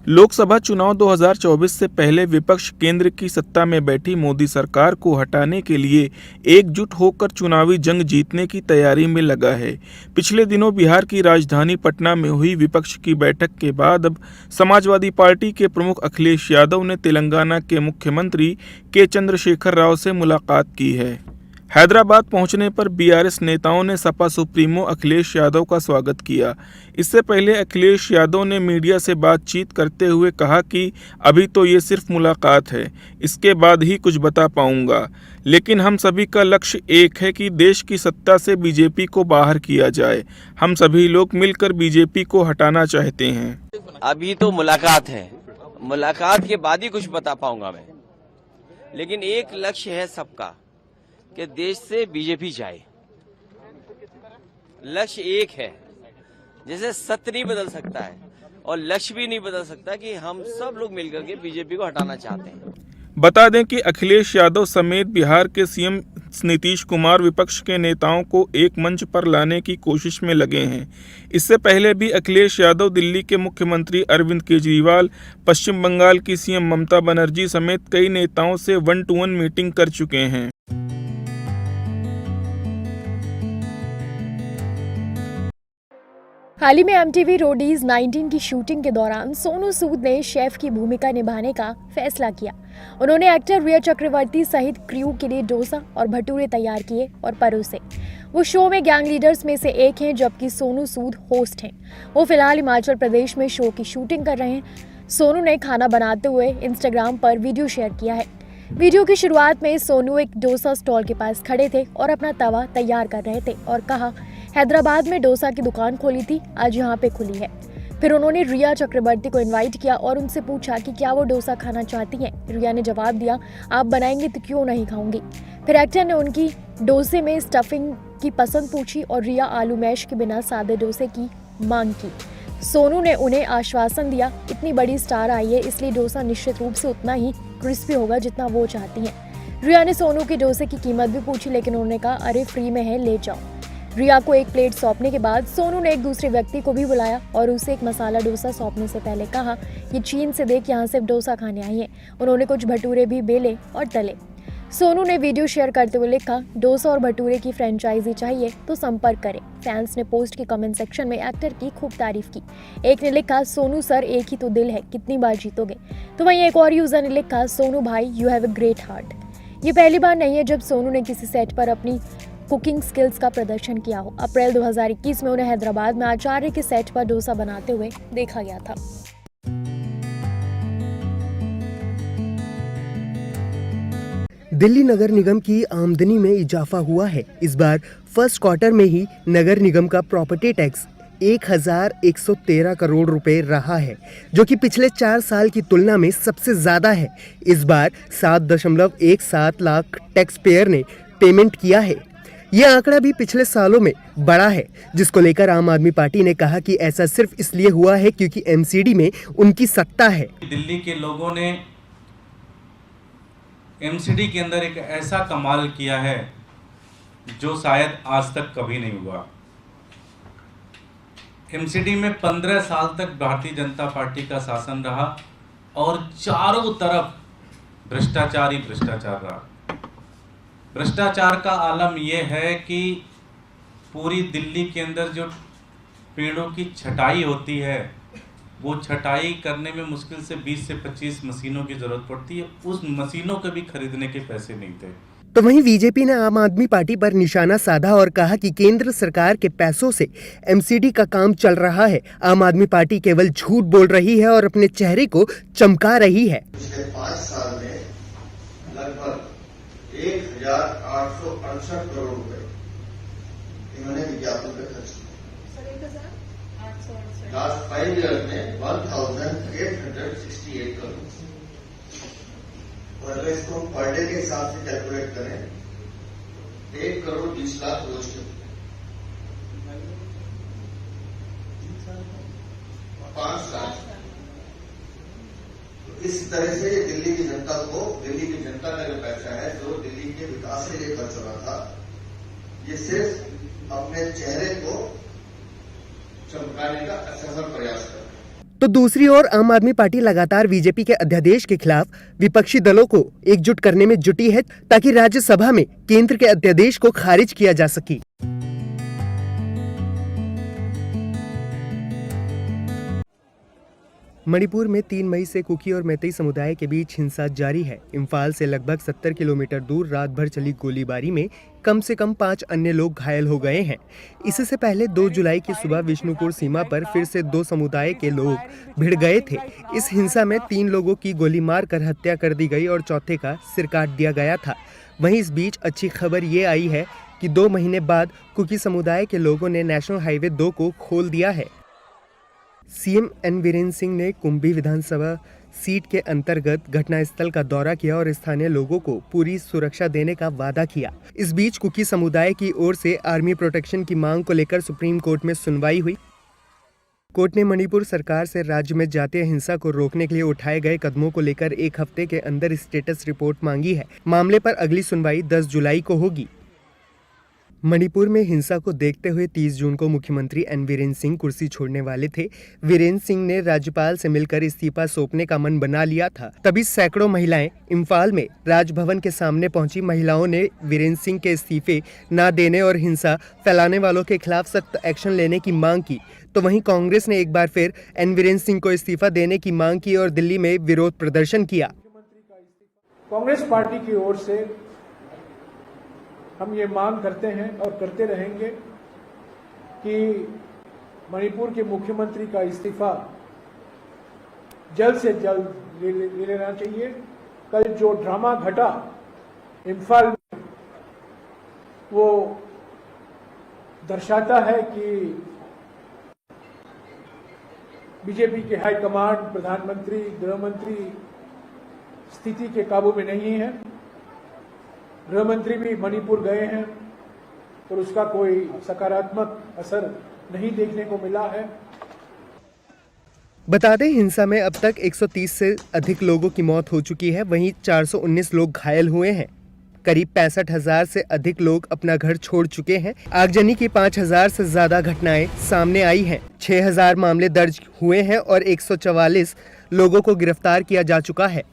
लोकसभा चुनाव 2024 से पहले विपक्ष केंद्र की सत्ता में बैठी मोदी सरकार को हटाने के लिए एकजुट होकर चुनावी जंग जीतने की तैयारी में लगा है। पिछले दिनों बिहार की राजधानी पटना में हुई विपक्ष की बैठक के बाद अब समाजवादी पार्टी के प्रमुख अखिलेश यादव ने तेलंगाना के मुख्यमंत्री के चंद्रशेखर राव से मुलाकात की है। हैदराबाद पहुंचने पर बीआरएस नेताओं ने सपा सुप्रीमो अखिलेश यादव का स्वागत किया। इससे पहले अखिलेश यादव ने मीडिया से बातचीत करते हुए कहा कि अभी तो ये सिर्फ मुलाकात है, इसके बाद ही कुछ बता पाऊंगा, लेकिन हम सभी का लक्ष्य एक है कि देश की सत्ता से बीजेपी को बाहर किया जाए। हम सभी लोग मिलकर बीजेपी को हटाना चाहते हैं। अभी तो मुलाकात है, मुलाकात के बाद ही कुछ बता पाऊंगा मैं, लेकिन एक लक्ष्य है सबका कि देश से बीजेपी जाए। लक्ष्य एक है, जैसे सत्य नहीं बदल सकता है और लक्ष्य भी नहीं बदल सकता कि हम सब लोग मिलकर के बीजेपी को हटाना चाहते हैं। बता दें कि अखिलेश यादव समेत बिहार के सीएम नीतीश कुमार विपक्ष के नेताओं को एक मंच पर लाने की कोशिश में लगे हैं। इससे पहले भी अखिलेश यादव दिल्ली के मुख्यमंत्री अरविंद केजरीवाल, पश्चिम बंगाल की सीएम ममता बनर्जी समेत कई नेताओं से 1-to-1 मीटिंग कर चुके हैं। हाल ही में MTV रोडीज 19 की शूटिंग के दौरान सोनू सूद ने शेफ की भूमिका निभाने का फैसला किया। उन्होंने एक्टर रिया चक्रवर्ती सहित क्रू के लिए डोसा और भटूरे तैयार किए और परोसे। वो शो में गैंग लीडर्स में से एक हैं, जबकि सोनू सूद होस्ट हैं। वो फिलहाल हिमाचल प्रदेश में शो की शूटिंग कर रहे हैं। सोनू ने खाना बनाते हुए इंस्टाग्राम पर वीडियो शेयर किया है। वीडियो की शुरुआत में सोनू एक डोसा स्टॉल के पास खड़े थे और अपना तवा तैयार कर रहे थे और कहा, हैदराबाद में डोसा की दुकान खोली थी, आज यहाँ पे खुली है। फिर उन्होंने रिया चक्रवर्ती को इनवाइट किया और उनसे पूछा कि क्या वो डोसा खाना चाहती हैं। रिया ने जवाब दिया, आप बनाएंगे तो क्यों नहीं खाऊंगी। फिर एक्टर ने उनकी डोसे में स्टफिंग की पसंद पूछी और रिया आलू मैश के बिना सादे डोसे की मांग की। सोनू ने उन्हें आश्वासन दिया, इतनी बड़ी स्टार आई है इसलिए डोसा निश्चित रूप से उतना ही क्रिस्पी होगा जितना वो चाहती हैं। रिया ने सोनू के डोसे की कीमत भी पूछी, लेकिन उन्होंने कहा, अरे फ्री में है, ले जाओ। रिया को एक प्लेट सौंपने के बाद सोनू ने एक दूसरे व्यक्ति को भी बुलाया और उसे एक मसाला डोसा सौंपने से पहले कहा, ये चीन से देख, यहाँ सिर्फ डोसा खाने आई है। उन्होंने कुछ भटूरे भी बेले और तले। सोनू ने वीडियो शेयर करते हुए लिखा, डोसा और भटूरे की फ्रेंचाइजी चाहिए तो संपर्क करें। फैंस ने पोस्ट के कमेंट सेक्शन में एक्टर की खूब तारीफ की। एक ने लिखा, सोनू सर एक ही तो दिल है, कितनी बार जीतोगे। तो वहीं एक और यूजर ने लिखा, सोनू भाई you have a great heart. ये पहली बार नहीं है जब सोनू ने किसी सेट पर अपनी कुकिंग स्किल्स का प्रदर्शन किया हो। अप्रैल 2021 में उन्हें हैदराबाद में आचार्य के सेट पर डोसा बनाते हुए देखा गया था। दिल्ली नगर निगम की आमदनी में इजाफा हुआ है। इस बार फर्स्ट क्वार्टर में ही नगर निगम का प्रॉपर्टी टैक्स 1113 करोड़ रुपए रहा है, जो कि पिछले 4 साल की तुलना में सबसे ज्यादा है। इस बार 7.17 लाख टैक्स पेयर ने पेमेंट किया है। यह आंकड़ा भी पिछले सालों में बड़ा है, जिसको लेकर आम आदमी पार्टी ने कहा कि ऐसा सिर्फ इसलिए हुआ है क्योंकि MCD में उनकी सत्ता है। दिल्ली के लोगों ने MCD के अंदर एक ऐसा कमाल किया है जो शायद आज तक कभी नहीं हुआ। MCD में 15 साल तक भारतीय जनता पार्टी का शासन रहा और चारों तरफ भ्रष्टाचार ही भ्रष्टाचार रहा। भ्रष्टाचार का आलम यह है कि पूरी दिल्ली के अंदर जो पेड़ों की छटाई होती है, वो छटाई करने में मुश्किल से 20 से 25 मशीनों की जरूरत पड़ती है। उस मशीनों के भी खरीदने के पैसे नहीं थे। तो वहीं बीजेपी ने आम आदमी पार्टी पर निशाना साधा और कहा कि केंद्र सरकार के पैसों से MCD का काम चल रहा है। आम आदमी पार्टी केवल झूठ बोल रही है और अपने चेहरे को चमका रही है। पिछले 5 साल में लगभग 1868 करोड़ रुपए इन्होंने विज्ञापन पे खर्च किया। लास्ट 5 ईयर में 1868 करोड़। और अगर इसको पर डे के हिसाब से कैलकुलेट करें, 1 करोड़ 20 लाख रोज के 5 साल। इस तरह से दिल्ली की जनता को, दिल्ली की जनता का जो पैसा है जो दिल्ली के विकास के लिए खर्च हो रहा था, ये सिर्फ अपने चेहरे को चमकाने का असफल प्रयास कर रहा है। तो दूसरी ओर आम आदमी पार्टी लगातार बीजेपी के अध्यादेश के खिलाफ विपक्षी दलों को एकजुट करने में जुटी है ताकि राज्यसभा में केंद्र के अध्यादेश को खारिज किया जा सके। मणिपुर में 3 मई से कुकी और मैतेई समुदाय के बीच हिंसा जारी है। इम्फाल से लगभग 70 किलोमीटर दूर रात भर चली गोलीबारी में कम से कम 5 अन्य लोग घायल हो गए हैं। इससे पहले 2 जुलाई की सुबह विष्णुपुर सीमा पर फिर से 2 समुदाय के लोग भिड़ गए थे। इस हिंसा में 3 लोगों की गोली मारकर हत्या कर दी गई और चौथे का सिर काट दिया गया था। वहीं इस बीच अच्छी खबर ये आई है कि 2 महीने बाद कुकी समुदाय के लोगों ने नेशनल हाईवे 2 को खोल दिया है। सीएम एन वीरेंद्र सिंह ने कुंभी विधानसभा सीट के अंतर्गत घटनास्थल का दौरा किया और स्थानीय लोगों को पूरी सुरक्षा देने का वादा किया। इस बीच कुकी समुदाय की ओर से आर्मी प्रोटेक्शन की मांग को लेकर सुप्रीम कोर्ट में सुनवाई हुई। कोर्ट ने मणिपुर सरकार से राज्य में जातीय हिंसा को रोकने के लिए उठाए गए कदमों को लेकर 1 हफ्ते के अंदर स्टेटस रिपोर्ट मांगी है। मामले पर अगली सुनवाई 10 जुलाई को होगी। मणिपुर में हिंसा को देखते हुए 30 जून को मुख्यमंत्री एन वीरेंद्र सिंह कुर्सी छोड़ने वाले थे। वीरेंद्र सिंह ने राज्यपाल से मिलकर इस्तीफा सौंपने का मन बना लिया था। तभी सैकड़ों महिलाएं इम्फाल में राजभवन के सामने पहुंची। महिलाओं ने वीरेंद्र सिंह के इस्तीफे न देने और हिंसा फैलाने वालों के खिलाफ सख्त एक्शन लेने की मांग की। तो वहीं कांग्रेस ने एक बार फिर एन वीरेंद्र सिंह को इस्तीफा देने की मांग की और दिल्ली में विरोध प्रदर्शन किया। कांग्रेस पार्टी की ओर से हम ये मांग करते हैं और करते रहेंगे कि मणिपुर के मुख्यमंत्री का इस्तीफा जल्द से जल्द ले लेना चाहिए। कल जो ड्रामा घटा इम्फाल में वो दर्शाता है कि बीजेपी के हाईकमांड, प्रधानमंत्री, गृह मंत्री स्थिति के काबू में नहीं है। गृह मंत्री भी मणिपुर गए हैं और उसका कोई सकारात्मक असर नहीं देखने को मिला है। बता दें, हिंसा में अब तक 130 से अधिक लोगों की मौत हो चुकी है। वहीं 419 लोग घायल हुए हैं। करीब 65,000 से अधिक लोग अपना घर छोड़ चुके हैं। आगजनी की 5,000 से ज्यादा घटनाएं सामने आई हैं। 6,000 मामले दर्ज हुए हैं और 144 लोगों को गिरफ्तार किया जा चुका है।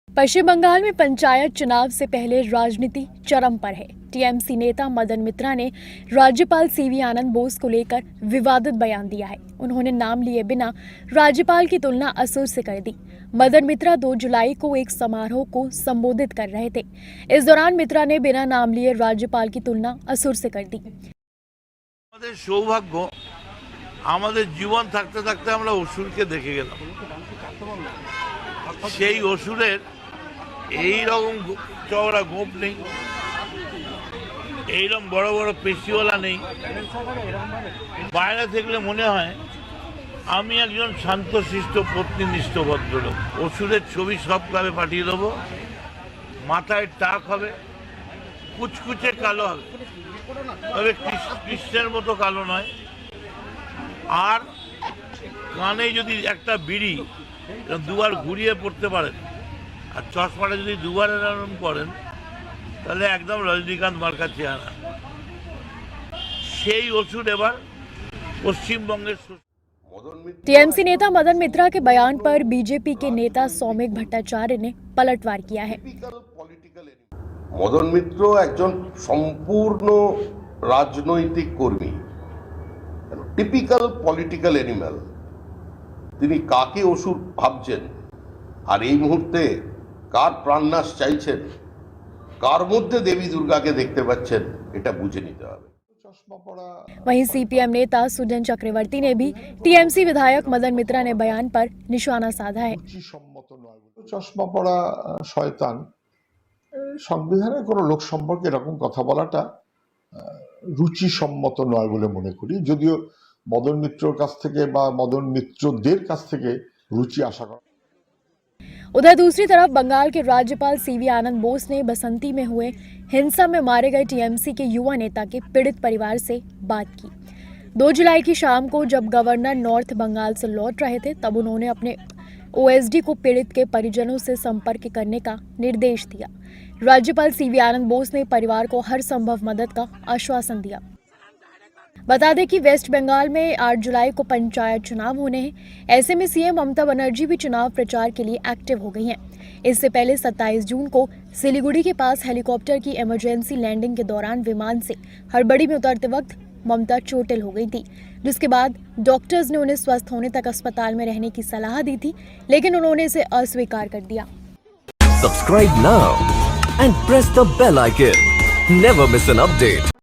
पश्चिम बंगाल में पंचायत चुनाव से पहले राजनीति चरम पर है। टीएमसी नेता मदन मित्रा ने राज्यपाल सीवी आनंद बोस को लेकर विवादित बयान दिया है। उन्होंने नाम लिए बिना राज्यपाल की तुलना असुर से कर दी। मदन मित्रा 2 जुलाई को एक समारोह को संबोधित कर रहे थे। इस दौरान मित्रा ने बिना नाम लिए राज्यपाल की तुलना असुर से कर दी। सौभाग्य আমাদের জীবন থাকতে থাকতে আমরা অসুরকে দেখে গেলাম। সেই অসুরের এই রকম চওড়া গোপ নেই, এইরকম বড় বড় পেশিওয়ালা নেই। বাইরে থেকে মনে হয় আমি একজন শান্তশিষ্ট পত্নীনিষ্ঠ ভদ্রলোক। অসুরের ছবি সব ক্লাবে পাঠিয়ে দেবো। মাথায় টাক হবে, কুচকুচে কালো হবে, তবে কৃষ্ণের মতো কালো নয়। আর কানে যদি একটা বিড়ি দুবার ঘুরিয়ে পড়তে পারেন আর চশমাটা যদি দুবার এরকম করেন তাহলে একদম রজনীকান্ত মার্কা চেহারা। সেই ওষুধ এবার পশ্চিমবঙ্গের टीएमसी नेता मदन मित्रा के बयान पर बीजेपी के नेता सौमिक भट्टाचार्य ने पलटवार किया है। मदन मित्र একজন সম্পূর্ণ রাজনৈতিক কর্মী, টিপিক্যাল পলিটিক্যাল অ্যানিমাল। তিনি কাকে অসুর ভাবছেন আর এই মুহূর্তে কার প্রাণনাশ চাইছেন, কার মধ্যে দেবী দুর্গাকে দেখতে পাচ্ছেন, এটা বুঝে নিতে হবে। वहीं सीपीएम नेता सुजन चक्रवर्ती ने भी टीएमसी विधायक मदन मित्रा ने बयान पर निशाना साधा है। চশমা পড়া শয়তান, সংবিধানের কোনো লোক সম্পর্কে এরকম কথা বলাটা রুচিসম্মত নয় বলে মনে করি। যদিও মদন মিত্রর কাছ থেকে বা মদন মিত্রদের কাছ থেকে রুচি আশা করা। उधर दूसरी तरफ बंगाल के राज्यपाल सीवी आनंद बोस ने बसंती में हुए हिंसा में मारे गए टीएमसी के युवा नेता के पीड़ित परिवार से बात की। 2 जुलाई की शाम को जब गवर्नर नॉर्थ बंगाल से लौट रहे थे तब उन्होंने अपने ओएसडी को पीड़ित के परिजनों से संपर्क करने का निर्देश दिया। राज्यपाल सीवी आनंद बोस ने परिवार को हर संभव मदद का आश्वासन दिया। बता दें कि वेस्ट बंगाल में 8 जुलाई को पंचायत चुनाव होने हैं। ऐसे में सीएम ममता बनर्जी भी चुनाव प्रचार के लिए एक्टिव हो गई हैं। इससे पहले 27 जून को सिलीगुड़ी के पास हेलीकॉप्टर की इमरजेंसी लैंडिंग के दौरान विमान से हड़बड़ी में उतरते वक्त ममता चोटिल हो गई थी, जिसके बाद डॉक्टर्स ने उन्हें स्वस्थ होने तक अस्पताल में रहने की सलाह दी थी, लेकिन उन्होंने इसे अस्वीकार कर दिया। Subscribe now and press the bell icon. Never miss an update.